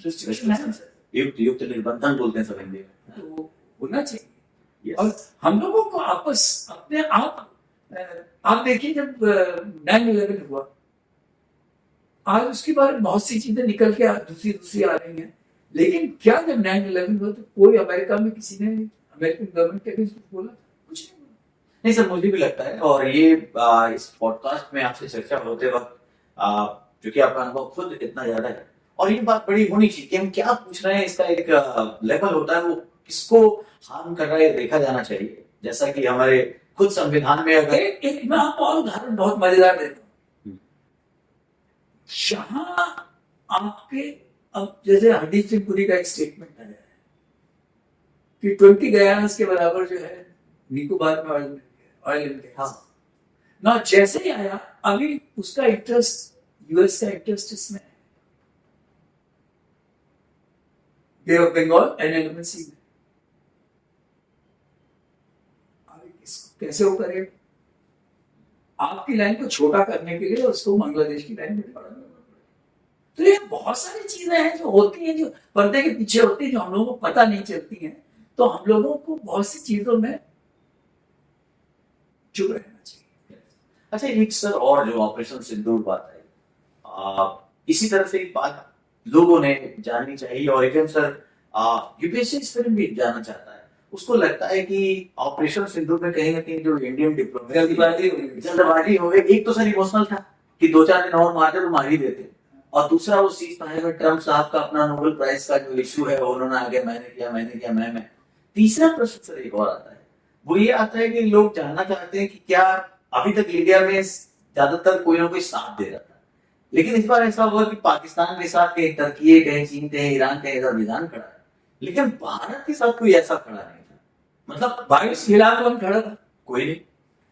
रिस्ट्रिक्शन है, युक्त निर्बंधन बोलते हैं सब हिंदी में, तो होना चाहिए। और हम लोगों को आपस अपने आप देखिए जब 9/11 हुआ, आज उसके बाद बहुत सी चीजें निकल के दूसरी आ रही हैं, लेकिन क्या जब 9/11 हुआ तो कोई अमेरिका में किसी ने अमेरिकन गवर्नमेंट के अगेंस्ट बोला? कुछ नहीं बोला। नहीं सर, मुझे भी लगता है, और ये इस पॉडकास्ट में आपसे चर्चा होते वक्त क्योंकि आपका अनुभव खुद इतना ज्यादा है, और ये बात बड़ी होनी चाहिए कि हम क्या पूछ रहे हैं, इसका एक लेवल होता है, वो किसको हार्म कर रहा है देखा जाना चाहिए। जैसा कि हमारे खुद संविधान में अगर एक मैं आपको और उदाहरण बहुत मजेदार देता हूँ। जहां आपके अब जैसे हरदीप सिंह पुरी का एक स्टेटमेंट आया है कि 20 गयानास के बराबर जो है निकोबार में ऑयल एंड गैस। हाँ, ना जैसे ही आया अभी उसका इंटरेस्ट, यूएस का इंटरेस्ट इसमें है, बे ऑफ बंगाल एंड एंडमान सी में। अभी इसको कैसे वो करेगा? आपकी लाइन को छोटा करने के लिए उसको बांग्लादेश की लाइन में बढ़ाना पड़ेगा। तो ये बहुत सारी चीजें हैं जो होती हैं, जो पर्दे के पीछे होती हैं, जो हम लोगों को पता नहीं चलती हैं। तो हम लोगों को बहुत सी चीजों में चुप रहना चाहिए। अच्छा, एक सर और जो ऑपरेशन सिंदूर बात है, इसी तरह से एक बात लोगों ने जाननी चाहिए, और एक सर यूपीएससी इस फिल्म भी जानना चाहता है। उसको लगता है कि ऑपरेशन सिंदूर में कहीं ना कहीं जो इंडियन डिप्लोमेसी जल्दबाजी हो गई। एक तो सर इमोशनल था कि 2-4 दिन और मारते तो मार ही देते, और दूसरा वो सीज फायर में ट्रम्प साहब का अपना नोबेल प्राइज का जो इशू है, उन्होंने आगे मैंने किया मैं। तीसरा प्रश्न सर एक और आता है, वो ये आता है कि लोग जानना चाहते हैं कि क्या अभी तक इंडिया में ज्यादातर कोई ना कोई साथ दे रहा था, लेकिन इस बार ऐसा हुआ कि पाकिस्तान के साथ कहीं टर्की, कहीं चीन, कहीं ईरान, कहीं अजरबैजान खड़ा है, लेकिन भारत के साथ कोई ऐसा खड़ा नहीं था। मतलब बाईस खिलाफ कौन खड़ा था? कोई नहीं,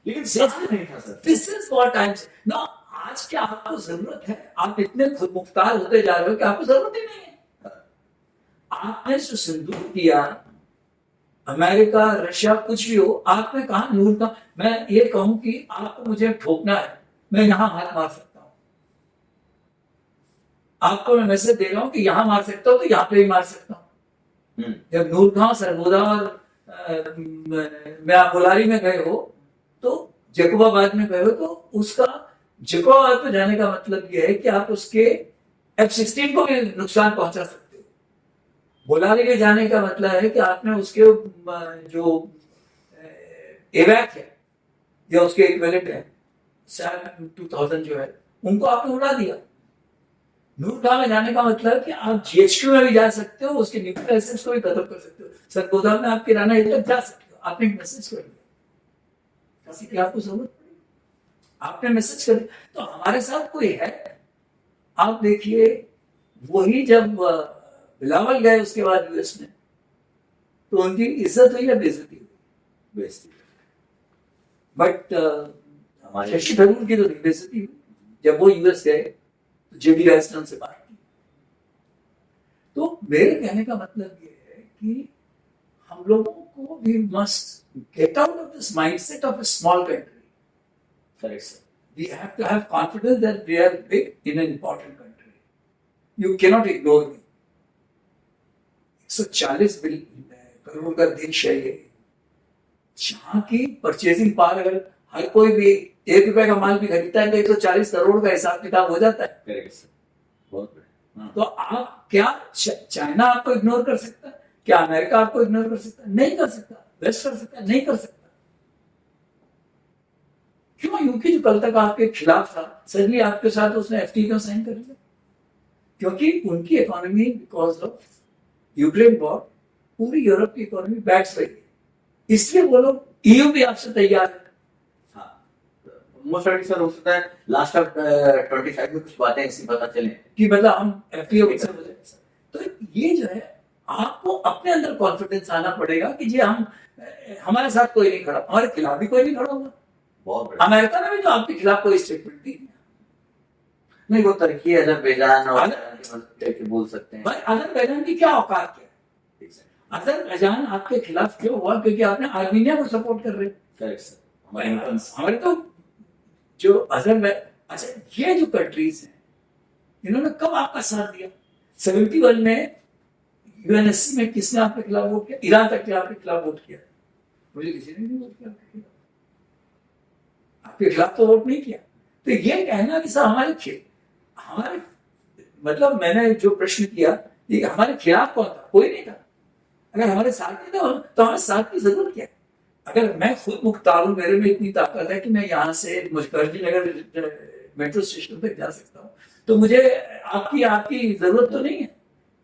लेकिन साथ नहीं था sir. This is what I am saying. ना आज क्या आपको जरूरत है? आप इतने खुद मुख्तार होते जा रहे हो कि आपको जरूरत ही नहीं है। आपने जो सिंदूर किया, अमेरिका, रशिया, कुछ भी हो, आपने कहा नूर का, मैं ये कहूं कि आपको मुझे ठोकना है, मैं यहां हाथ मार सकता हूं। आपको मैं मैसेज दे रहा हूं कि यहां मार सकता हूं तो यहां पे भी मार सकता हूं। जब नूर खां, सरगोदा और मैं आप बोलारी में गए हो, तो जैकोबाबाद में गए हो, तो उसका जैकोबाबाद पे जाने का मतलब यह है कि आप उसके F-16 को भी नुकसान पहुंचा सकते हो। बोलारी के जाने का मतलब है कि आपने उसके जो एवैक है या उसके इक्विवेलेंट है, सैम 2000 जो है, उनको आपने उड़ा दिया। नूरखां में जाने का मतलब है कि आप GHQ में भी जा सकते हो, उसके न्यूक्लियर एसेट्स को भी खत्म कर सकते हो। सरगोदा में आप किराना हिल तक जा सकते हो। आपने एक मैसेज कर दिया, किसी की आपको जरूरत पड़ी, आपने मैसेज कर दिया। तो हमारे साथ कोई है, आप देखिए, वही जब बिलावल गए उसके बाद यूएस में, तो उनकी इज्जत हुई या बेइज्जती हुई? बेइज्जती। बट शशि थरूर की तो बेइज्जती हुई। जब वो यूएस गए तो जेडी राइस्टन से बात की। तो मेरे कहने का मतलब ये है कि हम लोगों को we must get out of this mindset of a small country. Correct sir. We have to have confidence that we are big in an important country. You cannot ignore me. 140 crore का देश है ये, जहाँ की परचेसिंग पावर अगर हर कोई भी ₹1 का माल भी खरीदता है तो 140 करोड़ का हिसाब किताब हो जाता है। करेक्ट सर, बहुत बढ़िया। तो आप क्या चाइना आपको इग्नोर कर सकता है? क्या अमेरिका आपको इग्नोर कर सकता है? नहीं कर सकता। वेस्ट कर सकता है? नहीं कर सकता। क्यों? यूके जो कल तक आपके खिलाफ था, सडनली आपके साथ उसने FTA क्यों साइन कर लिया? क्योंकि उनकी economy because of Ukraine war, पूरी यूरोप की इकोनॉमी बैक्स रही है, इसलिए वो लोग EU भी आपसे तैयार है। मोस्ट सर, हो सकता है लास्ट ऑफ 25 में कुछ बातें ऐसी पता चले कि मतलब हम FTA हो जाए। तो ये जो है, आपको अपने अंदर कॉन्फिडेंस आना पड़ेगा कि जी हम, हमारे साथ कोई नहीं खड़ा, हमारे खिलाफ भी कोई नहीं खड़ा होगा। बहुत अमेरिका ने भी तो आपके खिलाफ कोई स्टेटमेंट दी नहीं, वो तरक्की अजरबैजान और बोल सकते हैं। भाई, अजरबैजान की क्या औकात है? अजरबैजान आपके खिलाफ क्यों हुआ? क्योंकि आपने आर्मीनिया को सपोर्ट कर रहे हैं। Correct sir. हमारे तो जो अच्छा, ये जो कंट्रीज हैं, इन्होंने कब आपका साथ दिया? 71 में UNSC में किसने आपके खिलाफ वोट किया? ईरान तक के आपके खिलाफ वोट किया। मुझे किसी ने नहीं वोट किया आपके खिलाफ, तो वोट नहीं किया। तो ये कहना कि सर हमारे मतलब, मैंने जो प्रश्न किया, ये हमारे खिलाफ कौन था? कोई नहीं था। अगर हमारे साथ नहीं था तो हमारे साथ की जरूरत क्या है? अगर मैं खुद मुख्तार हूँ, मेरे में इतनी ताकत है कि मैं यहाँ से मुखर्जी नगर मेट्रो स्टेशन तक जा सकता हूँ, तो मुझे आपकी आपकी जरूरत तो नहीं है।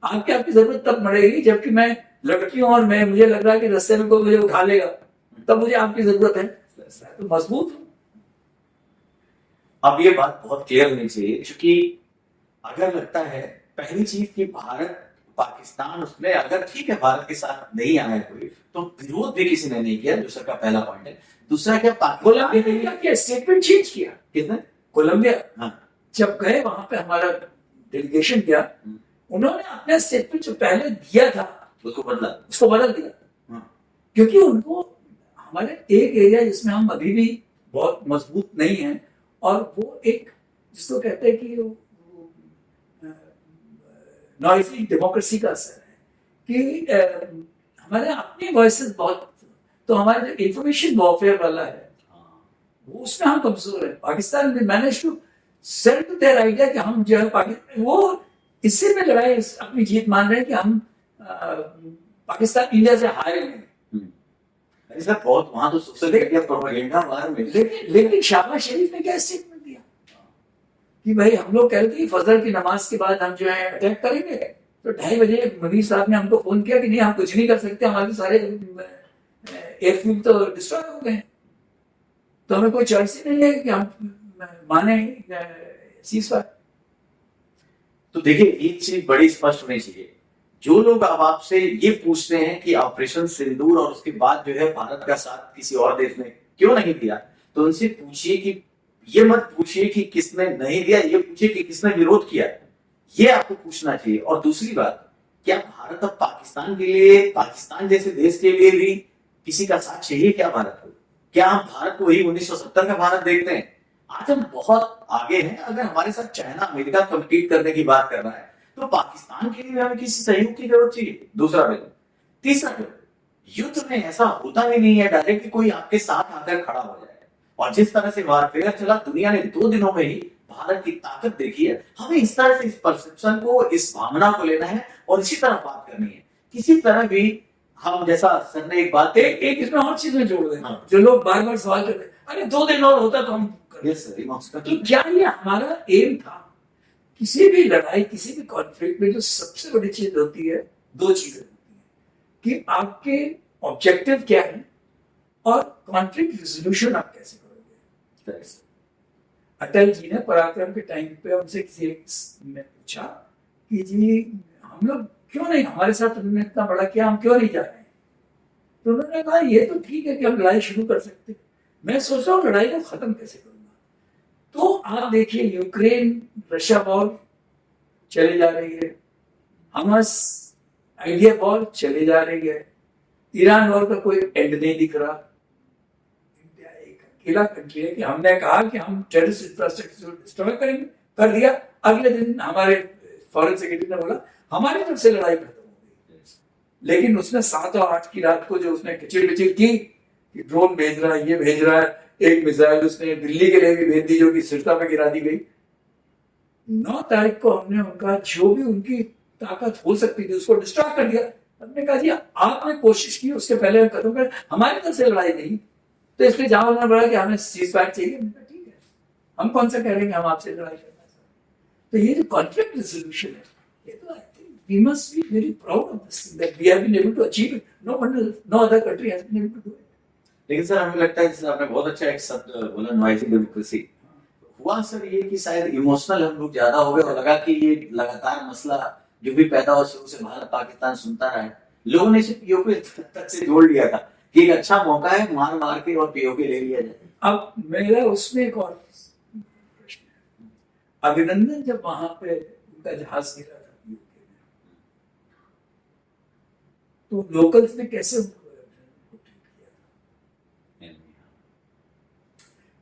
आपकी आपकी जरूरत तब पड़ेगी जबकि मैं लड़की हूँ और मैं मुझे लग रहा है कि रास्ते में कोई मुझे उठा लेगा, तब मुझे आपकी जरूरत है। तो मजबूत हूँ। अब ये बात बहुत क्लियर होनी चाहिए, क्योंकि अगर लगता है पहली चीज कि भारत पाकिस्तान उसमें अगर ठीक है भारत के साथ नहीं आया कोई, तो विरोध भी किसी ने नहीं किया, दूसरा का पहला पॉइंट है। दूसरा क्या, कोलंबिया पाकिस्तान ने क्या किया, स्टेटमेंट चेंज किया। किसने? कोलंबिया हाँ, जब गए वहां पे हमारा डेलीगेशन गया, उन्होंने अपना स्टेटमेंट जो पहले दिया था उसको बदल दिया। हाँ, क्योंकि उनको हमारे एक एरिया जिसमें हम अभी भी बहुत मजबूत नहीं है, और वो एक जिसको कहते हैं कि नॉइजी डेमोक्रेसी का असर है कि हमारे अपनी वॉइसेस बहुत, तो हमारा जो इंफॉर्मेशन वॉरफेयर वाला है वो उसमें हम कमजोर है। पाकिस्तान ने manage to sell to their idea कि हम जो है पाकिस्तान वो इससे में लड़ाई अपनी जीत मान रहे हैं कि हम पाकिस्तान इंडिया से हारे हैं। ऐसा बहुत वहां तो सोशल मीडिया प्रोपेगेंडा वार में, लेकिन शहबाज शरीफ ने क्या स्टेटमेंट दिया कि भाई हम लोग कह रहे थे फजर की नमाज के बाद हम जो है अटैक करेंगे, तो 2:30 बजे मनीर साहब ने हमको फोन किया कि नहीं हम कुछ नहीं कर सकते, हमारे सारे एयरफील्ड तो डिस्ट्रॉय हो गए, तो हमें कोई चॉइस ही नहीं है कि हम माने सीज़फायर। तो देखिए एक चीज बड़ी स्पष्ट होनी चाहिए, जो लोग अब आपसे ये पूछते हैं कि ऑपरेशन सिंदूर और उसके बाद जो है भारत का साथ किसी और देश ने क्यों नहीं दिया, तो उनसे पूछिए कि ये मत पूछिए कि किसने नहीं दिया, ये पूछिए कि किसने विरोध किया, ये आपको पूछना चाहिए। और दूसरी बात, क्या भारत अब पाकिस्तान के लिए, पाकिस्तान जैसे देश के लिए भी किसी का साथ चाहिए क्या भारत को? क्या हम भारत को वही 1970 का भारत देखते हैं? आज हम बहुत आगे हैं। अगर हमारे साथ चाइना अमेरिका कम्पीट करने की बात कर रहा है, तो पाकिस्तान के लिए हमें किसी सहयोग की जरूरत चाहिए। दूसरा बिंदु, तीसरा बिंदु, युद्ध में ऐसा होता भी नहीं है डायरेक्ट कि कोई आपके साथ आकर खड़ा हो जाए। और जिस तरह से वारफेयर चला, दुनिया ने 2 दिनों में ही भारत की ताकत देखी है। हमें इस तरह से इस परसेप्शन को, इस भावना को लेना है और इसी तरह बात करनी है। किसी तरह भी हम, जैसा सर ने एक बात, एक इसमें और चीज में जोड़ दें। हाँ। जो लोग बार बार सवाल करते हैं, अरे 2 दिन और होता तो हम यस सर, तो क्या ये हमारा एम था? किसी भी लड़ाई, किसी भी कॉन्फ्लिक्ट में जो सबसे बड़ी चीज होती है, 2 चीजें होती है कि आपके ऑब्जेक्टिव क्या है और कॉन्फ्लिक्ट रिजोल्यूशन आप कैसे करोगे। अटल जी ने पराक्रम के टाइम पे उनसे किसी ने पूछा कि जी हम लोग क्यों नहीं, हमारे साथ उन्होंने इतना बड़ा किया, हम क्यों नहीं जा रहे हैं? तो उन्होंने कहा ये तो ठीक है कि हम लड़ाई शुरू कर सकते, मैं सोच रहा हूँ लड़ाई को खत्म कैसे करूंगा। तो आप देखिए यूक्रेन रशिया वॉर चली जा रही है, हमास आइडिया वॉर चली जा रही है, ईरान वॉर का कोई एंड नहीं दिख रहा। इंडिया एक अकेला कंट्री है कि हमने कहा कि हम टेररिस्ट इंफ्रास्ट्रक्चर डिस्ट्रॉय करेंगे, कर दिया, अगले दिन हमारे फॉरेन सेक्रेटरी ने बोला हमारी तरफ से लड़ाई खत्म हो गई। लेकिन उसने 7 और 8 की रात को जो उसने किचिड़ बिचिड़ की, ड्रोन भेज रहा है, ये भेज रहा है, एक मिसाइल उसने दिल्ली के लिए भी भेज दी जो कि सिरसा में गिरा दी गई। 9 तारीख को हमने उनका जो भी उनकी ताकत हो सकती थी उसको डिस्ट्रॉय कर दिया। हमने कहा जी आपने कोशिश की, उसके पहले हम खत्म कर, हमारी तरफ से लड़ाई नहीं, तो इसलिए जहां उन्होंने बोला कि हमें सीज़फायर चाहिए, ठीक है, हम कौन सा कह रहे हैं कि हम आपसे लड़ाई करना चाहते हैं। तो ये जो कॉन्फ्लिक्ट रिजोल्यूशन है, ये तो I think we must be very proud of this thing that we have been able to achieve it. No other country has been able to do it. लेकिन सर हमें लगता है, जैसे आपने बहुत अच्छा एक शब्द बोला, नॉइजी डेमोक्रेसी, हुआ सर ये कि शायद इमोशनल हम लोग ज्यादा हो गए और लगा कि ये लगातार मसला जो भी पैदा हो शुरू से भारत पाकिस्तान सुनता रहा है, लोगों ने इसे पीओके तक से जोड़ लिया था कि एक अच्छा मौका है, मार मार के और पीओके ले लिया जाए। अब मेरा उसमें एक और प्रश्न है, अभिनंदन जब वहां पे उनका जहाज गिरा था पीओके में, तो लोकल्स ने कैसे उनको ट्रीट किया?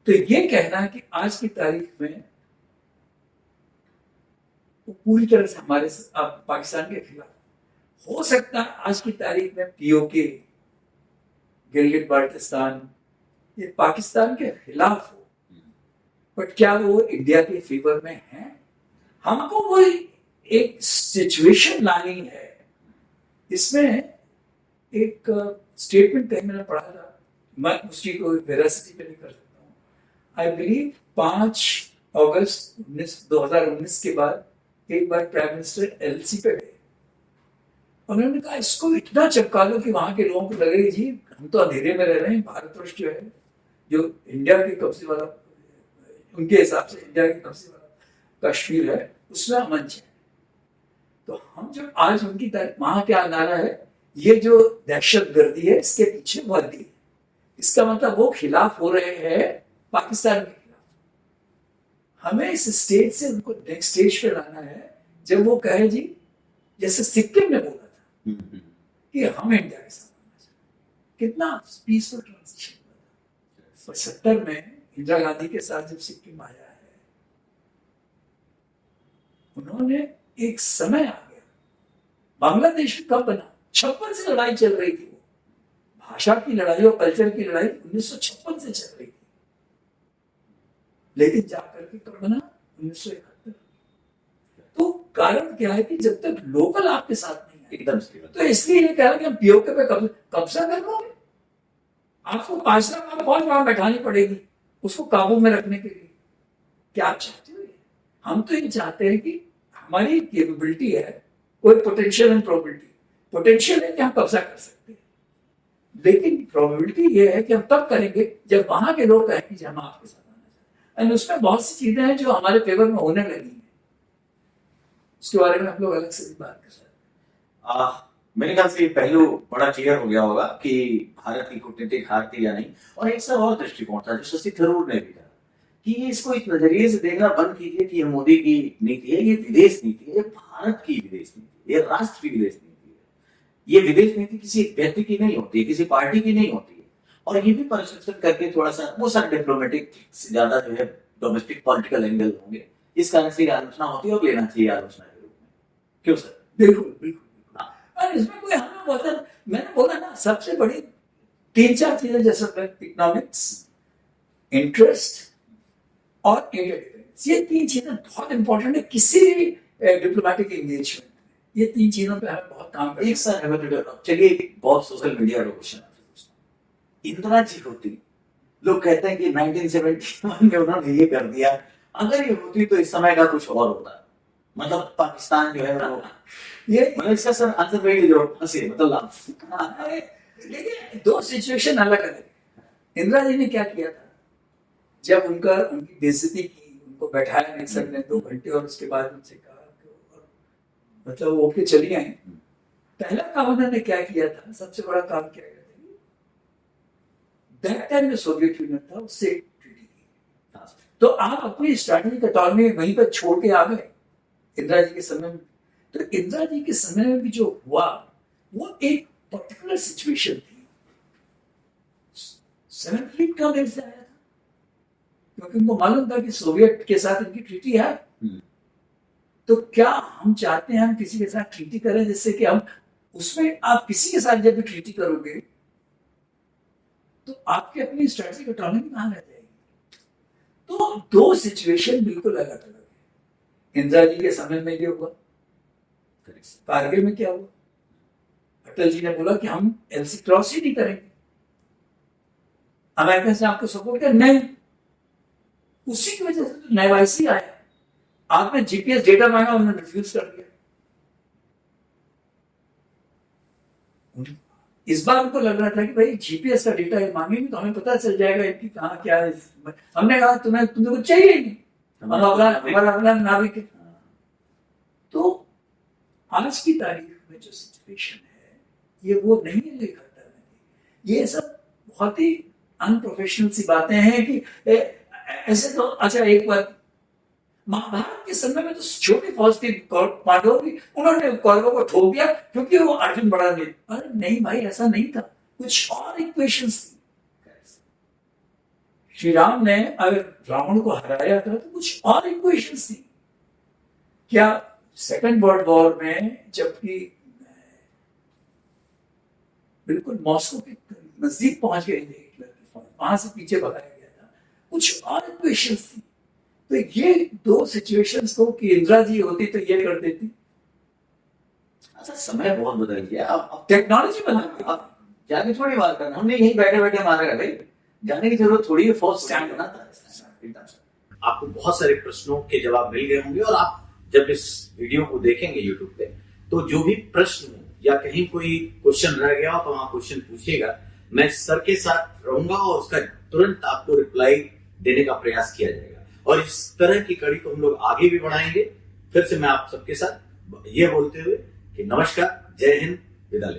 तो ये कहना कि आज की तारीख में वो पूरी तरह से हमारे पाकिस्तान के खिलाफ, हो सकता है आज की तारीख में पीओके, गिलगित बाल्टिस्तान ये पाकिस्तान के खिलाफ हो, बट क्या वो इंडिया के फेवर में है? हमको वो एक सिचुएशन लानी है। इसमें एक स्टेटमेंट कहीं मैंने पढ़ा था, मैं उसकी कोई वेरासिटी पे नहीं कर सकता हूँ। आई बिलीव 5 अगस्त 2019 के बाद एक बार प्राइम मिनिस्टर एलसी पे गए, उन्होंने कहा इसको इतना चपका लो कि वहां के लोगों को लगे जी हम तो अंधेरे में रह रहे हैं, भारतवर्ष जो है जो इंडिया के कब्जे वाला, उनके हिसाब से इंडिया के कब्जे वाला कश्मीर है, उसमें अमन है। तो हम जब आज उनकी तारीफ, वहां क्या नारा है, ये जो दहशत गर्दी है इसके पीछे वर्दी है, इसका मतलब वो खिलाफ हो रहे हैं पाकिस्तान के खिलाफ। हमें इस स्टेज से उनको नेक्स्ट स्टेज पे लाना है जब वो कहे जी, जैसे सिक्किम ने बोला था कि हम इंडिया के साथ आना चाहिए, कितना पीसफुल ट्रांजिशन हुआ था। 70 में इंदिरा गांधी के साथ जब सिक्किम आया है, उन्होंने एक समय आ गया, बांग्लादेश कब बना, 56 से लड़ाई चल रही थी, वो भाषा की लड़ाई और कल्चर की लड़ाई 1956 से चल रही थी, लेकिन जाकर के कब बना, 1971। तो कारण क्या है कि जब तक लोकल आपके साथ नहीं है, एकदम सही, तो इसलिए ये कह रहा कि हम पीओके पे कब्जा कर लोगे, आपको 5 लाख फौज वहां बैठानी पड़ेगी उसको काबू में रखने के लिए। क्या आप चाहते हो? हम तो ये चाहते हैं कि हमारी कैपेबिलिटी है, कोई पोटेंशियल एंड प्रोबेबिलिटी। पोटेंशियल है कि हम कब्जा कर सकते हैं, लेकिन प्रोबेबिलिटी ये है कि हम तब करेंगे जब वहां के लोग कहें कि हम आपके साथ आना चाहते हैं। एंड उसमें बहुत सी चीजें हैं जो हमारे फेवर में होने लगी हैं, उसके बारे में हम लोग अलग से भी बात कर सकते हैं। मेरे ख्याल से ये पहलू बड़ा क्लियर हो गया होगा कि भारत की कूटनीतिक हार थी या नहीं। और एक सब और दृष्टिकोण था जो शशि थरूर ने भी कहा कि ये इसको इस नजरिए से देखना बंद कीजिए कि ये मोदी की नीति है, ये विदेश नीति है, ये भारत की विदेश नीति है, ये राष्ट्र की विदेश नीति है। ये विदेश नीति किसी व्यक्ति की नहीं होती है, किसी पार्टी की नहीं होती है। और ये भी परिष्कृत करके थोड़ा सा वो सर डिप्लोमेटिक से ज्यादा जो है डोमेस्टिक पॉलिटिकल एंगल होंगे, इस कारण से आलोचना होती है और लेना चाहिए आलोचना के रूप में। क्यों सर? बिल्कुल बिल्कुल। और इसमें कोई हमें मतलब, मैंने बोला ना सबसे बड़ी 3-4 चीजें, जैसे इकोनॉमिक्स, इंटरेस्ट और इंटरडिपेंडेंस, ये 3 चीजें बहुत इंपॉर्टेंट है किसी भी डिप्लोमेटिक एंगेजमेंट में। ये 3 चीजों पे हमें बहुत काम करना है। एक सर चलिए बहुत सोशल मीडिया का क्वेश्चन है, इंदिरा जी होती, लोग कहते हैं कि 1971 में उन्होंने ये कर दिया, अगर ये होती तो इस समय का कुछ और होता, मतलब पाकिस्तान जो है वो ये मतलब इसका सर आंसर वही जो हंसे मतलब देखिए 2 सिचुएशन अलग अलग है। इंदिरा जी ने क्या किया था, जब उनकी बेइज्जती की, उनको बैठाया निक्सन ने 2 घंटे और उसके बाद उनसे कहा मतलब वो ओके चली आई। पहला काम उन्होंने क्या किया था, सबसे बड़ा काम क्या किया था, दैट टाइम जो सोवियत यूनियन था उससे ट्रीटी की। तो आप अपनी स्ट्रैटेजिक ऑटोनॉमी वहीं पर छोड़ के आ गए इंदिरा जी के समय में। तो इंदिरा जी के समय में भी जो हुआ वो एक पर्टिकुलर सिचुएशन थी। 7th फ्लीट का देश से आया था क्योंकि उनको मालूम था कि सोवियत के साथ इनकी ट्रीटी है। तो क्या हम चाहते हैं हम किसी के साथ ट्रीटी करें जिससे कि हम उसमें, आप किसी के साथ जब भी ट्रीटी करोगे तो आपकी अपनी स्ट्रेटजिक ऑटोनॉमी कहां रह जाएगी। तो 2 सिचुएशन बिल्कुल अलग अलग है। इंदिरा जी के समय में ये हुआ, कारगिल में क्या हुआ, अटल जी ने बोला कि हम एलसी क्रॉस ही नहीं करेंगे, अमेरिका से आपको सपोर्ट कर नहीं, उसी की वजह से तो नैवाइसी आया। आपने जीपीएस डेटा मांगा, उन्होंने रिफ्यूज कर दिया। इस बार उनको लग रहा था कि भाई जीपीएस का डेटा मांगेंगे तो हमें पता चल जाएगा इनकी कहाँ क्या है। हमने कहा तुमने कुछ चाहिए ही नहीं, हमारा अपना नाविक है। तो आज की तारीख में जो सिचुएशन है ये वो नहीं है जो 71 में। ये सब बहुत ही अनप्रोफेशनल सी बातें हैं कि ऐसे तो अच्छा, एक बार महाभारत के समय में तो छोटी फौज थी पांडवों की, उन्होंने कौरवों को ठोक दिया क्योंकि वो अर्जुन बड़ा नहीं। अरे नहीं भाई, ऐसा नहीं था, कुछ और इक्वेशंस थी। श्री राम ने अगर रावण को हराया था तो कुछ और इक्वेशंस थी। क्या सेकेंड वर्ल्ड वॉर में जबकि बिल्कुल मॉस्को के नजदीक पहुंच गए थे हिटलर की फौज, वहां से पीछे भगाया गया था, कुछ और इक्वेशंस थी। तो ये 2 सिचुएशंस को कि इंदिरा जी होती तो ये कर देती। अच्छा, समय बहुत बदल गया, अब टेक्नोलॉजी बदल गई। जाके थोड़ी मार करना, हमने यहीं बैठे बैठे मारेगा भाई, जाने की जरूरत थोड़ी है, फॉर्स स्टैंड बनाता है। आपको बहुत सारे प्रश्नों के जवाब मिल गए होंगे, और आप जब इस वीडियो को देखेंगे यूट्यूब पे, तो जो भी प्रश्न हो या कहीं कोई क्वेश्चन रह गया हो तो वहां क्वेश्चन पूछिएगा, मैं सर के साथ रहूंगा और उसका तुरंत आपको रिप्लाई देने का प्रयास किया जाएगा। और इस तरह की कड़ी को हम लोग आगे भी बढ़ाएंगे। फिर से मैं आप सबके साथ ये बोलते हुए कि नमस्कार, जय हिंद, विदा लेते हैं।